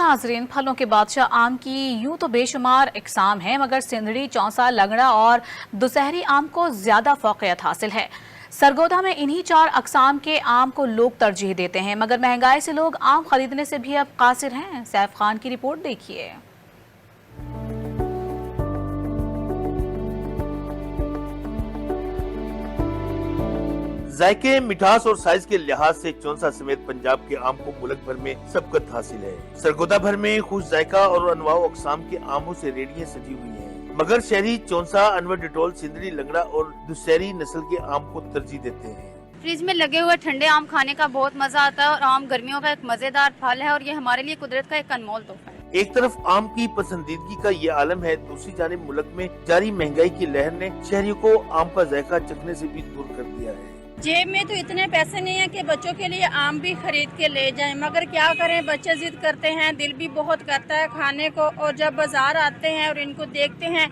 नाजरीन, फलों के बादशाह आम की यूं तो बेशुमार इकसाम हैं, मगर सिंधड़ी, चौसा, लंगड़ा और दुशहरी आम को ज्यादा फौकियत हासिल है। सरगोदा में इन्हीं 4 अकसाम के आम को लोग तरजीह देते हैं, मगर महंगाई से लोग आम खरीदने से भी अब कासिर हैं। सैफ खान की रिपोर्ट देखिए। जायके, मिठास और साइज के लिहाज से चौसा समेत पंजाब के आम को मुल्क भर में सबकत हासिल है। सरगोदा भर में खुश जायका और अनवाओ अकसाम के आमों से रेडियां सजी हुई हैं, मगर शहरी चौसा, अनवर डिटोल, सिंधड़ी, लंगड़ा और दुशहरी नस्ल के आम को तरजीह देते हैं। फ्रिज में लगे हुए ठंडे आम खाने का बहुत मजा आता है और आम गर्मियों का एक मजेदार फल है और ये हमारे लिए कुदरत का एक अनमोल तोहफा है। एक तरफ आम की पसंदीदगी का ये आलम है, दूसरी जानिब मुल्क में जारी महंगाई की लहर ने शहरियों को आम का जायका चखने से भी दूर कर दिया है। जेब में तो इतने पैसे नहीं है कि बच्चों के लिए आम भी खरीद के ले जाएं, मगर क्या करें, बच्चे जिद करते हैं, दिल भी बहुत करता है खाने को। और जब बाजार आते हैं और इनको देखते हैं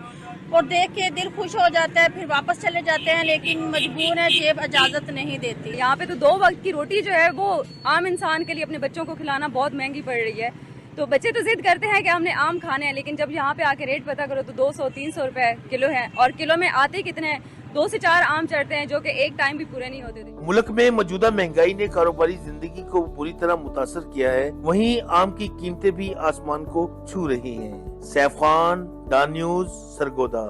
और देख के दिल खुश हो जाता है, फिर वापस चले जाते हैं, लेकिन मजबूर है, जेब इजाजत नहीं देती। यहाँ पे तो 2 वक्त की रोटी जो है वो आम इंसान के लिए अपने बच्चों को खिलाना बहुत महंगी पड़ रही है। तो बच्चे तो जिद करते हैं कि हमने आम खाने हैं, लेकिन जब यहाँ पे आके रेट पता करो तो 200-300 रुपए किलो है और किलो में आते कितने 2 से 4 आम चढ़ते हैं, जो कि एक टाइम भी पूरे नहीं होते थे। मुल्क में मौजूदा महंगाई ने कारोबारी जिंदगी को बुरी तरह मुतासर किया है, वहीं आम की कीमतें भी आसमान को छू रही हैं। Saif Khan, Dawn News, Sargodha.